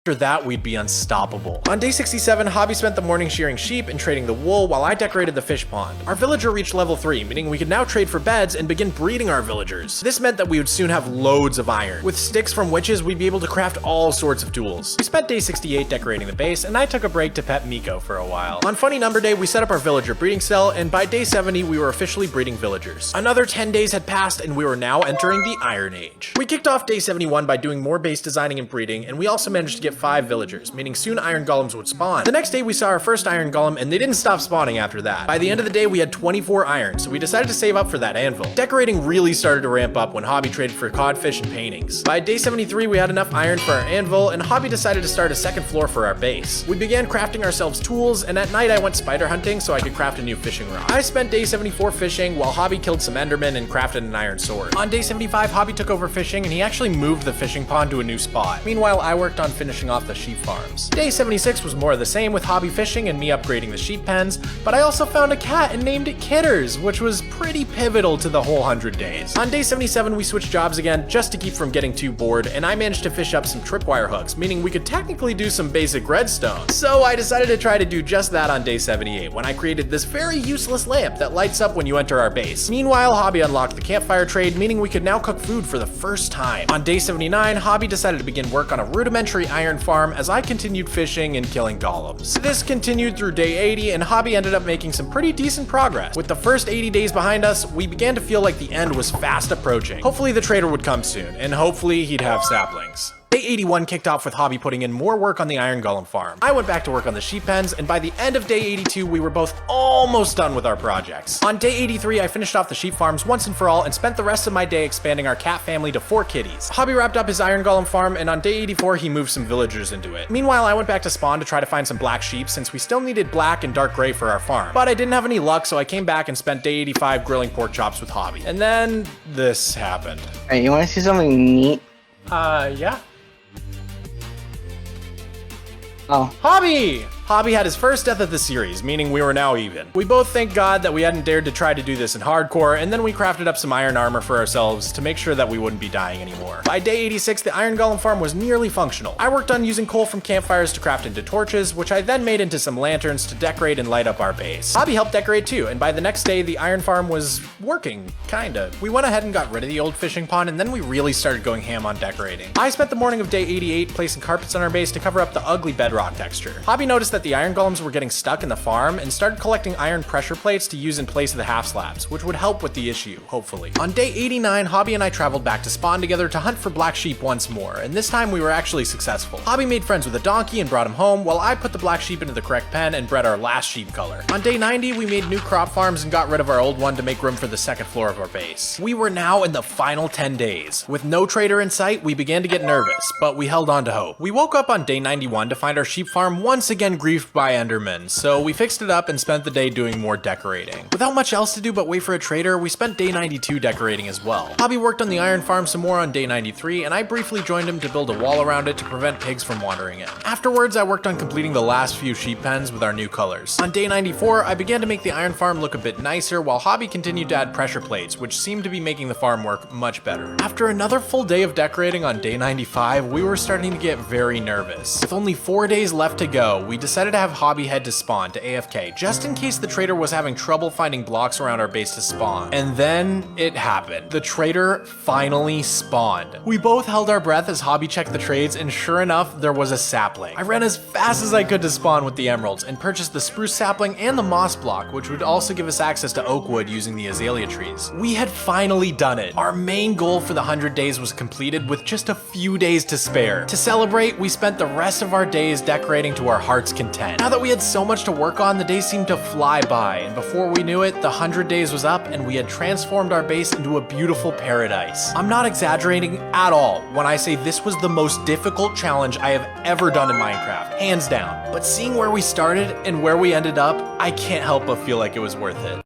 After that, we'd be unstoppable. On day 67, Hobby spent the morning shearing sheep and trading the wool while I decorated the fish pond. Our villager reached level 3, meaning we could now trade for beds and begin breeding our villagers. This meant that we would soon have loads of iron. With sticks from witches, we'd be able to craft all sorts of tools. We spent day 68 decorating the base, and I took a break to pet Miko for a while. On funny number day, we set up our villager breeding cell, and by day 70, we were officially breeding villagers. Another 10 days had passed, and we were now entering the Iron Age. We kicked off day 71 by doing more base designing and breeding, and we also managed to get 5 villagers, meaning soon iron golems would spawn. The next day we saw our first iron golem, and they didn't stop spawning after that. By the end of the day we had 24 iron, so we decided to save up for that anvil. Decorating really started to ramp up when Hobby traded for codfish and paintings. By day 73 we had enough iron for our anvil, and Hobby decided to start a second floor for our base. We began crafting ourselves tools, and at night I went spider hunting so I could craft a new fishing rod. I spent day 74 fishing while Hobby killed some endermen and crafted an iron sword. On day 75 Hobby took over fishing, and he actually moved the fishing pond to a new spot. Meanwhile I worked on finishing off the sheep farm. Day 76 was more of the same with Hobby fishing and me upgrading the sheep pens, but I also found a cat and named it Kitters, which was pretty pivotal to the whole 100 days. On day 77 we switched jobs again just to keep from getting too bored, and I managed to fish up some tripwire hooks, meaning we could technically do some basic redstone. So I decided to try to do just that on day 78 when I created this very useless lamp that lights up when you enter our base. Meanwhile, Hobby unlocked the campfire trade, meaning we could now cook food for the first time. On day 79, Hobby decided to begin work on a rudimentary iron farm as I continued fishing and killing golems. This continued through day 80, and Hobby ended up making some pretty decent progress. With the first 80 days behind us, we began to feel like the end was fast approaching. Hopefully the trader would come soon, and hopefully he'd have saplings. Day 81 kicked off with Hobby putting in more work on the iron golem farm. I went back to work on the sheep pens, and by the end of day 82 we were both almost done with our projects. On day 83 I finished off the sheep farms once and for all and spent the rest of my day expanding our cat family to 4 kitties. Hobby wrapped up his iron golem farm, and on day 84 he moved some villagers into it. Meanwhile I went back to spawn to try to find some black sheep since we still needed black and dark gray for our farm. But I didn't have any luck, so I came back and spent day 85 grilling pork chops with Hobby. And then this happened. Hey, you wanna see something neat? Yeah. Oh. Hobby! Hobby had his first death of the series, meaning we were now even. We both thank God that we hadn't dared to try to do this in hardcore, and then we crafted up some iron armor for ourselves to make sure that we wouldn't be dying anymore. By day 86, the iron golem farm was nearly functional. I worked on using coal from campfires to craft into torches, which I then made into some lanterns to decorate and light up our base. Hobby helped decorate too, and by the next day, the iron farm was working, kinda. We went ahead and got rid of the old fishing pond, and then we really started going ham on decorating. I spent the morning of day 88 placing carpets on our base to cover up the ugly bedrock texture. Hobby noticed that the iron golems were getting stuck in the farm and started collecting iron pressure plates to use in place of the half slabs, which would help with the issue, hopefully. On day 89, Hobby and I traveled back to spawn together to hunt for black sheep once more, and this time we were actually successful. Hobby made friends with a donkey and brought him home, while I put the black sheep into the correct pen and bred our last sheep color. On day 90, we made new crop farms and got rid of our old one to make room for the second floor of our base. We were now in the final 10 days. With no trader in sight, we began to get nervous, but we held on to hope. We woke up on day 91 to find our sheep farm once again griefed by endermen, so we fixed it up and spent the day doing more decorating. Without much else to do but wait for a trader, we spent day 92 decorating as well. Hobby worked on the iron farm some more on day 93, and I briefly joined him to build a wall around it to prevent pigs from wandering in. Afterwards, I worked on completing the last few sheep pens with our new colors. On day 94, I began to make the iron farm look a bit nicer, while Hobby continued to add pressure plates, which seemed to be making the farm work much better. After another full day of decorating on day 95, we were starting to get very nervous. With only 4 days left to go, we decided to have Hobby head to spawn to AFK, just in case the trader was having trouble finding blocks around our base to spawn. And then it happened. The trader finally spawned. We both held our breath as Hobby checked the trades, and sure enough, there was a sapling. I ran as fast as I could to spawn with the emeralds and purchased the spruce sapling and the moss block, which would also give us access to oak wood using the azalea trees. We had finally done it. Our main goal for the 100 days was completed with just a few days to spare. To celebrate, we spent the rest of our days decorating to our heart's content. Now that we had so much to work on, the days seemed to fly by, and before we knew it, the 100 days was up and we had transformed our base into a beautiful paradise. I'm not exaggerating at all when I say this was the most difficult challenge I have ever done in Minecraft, hands down. But seeing where we started and where we ended up, I can't help but feel like it was worth it.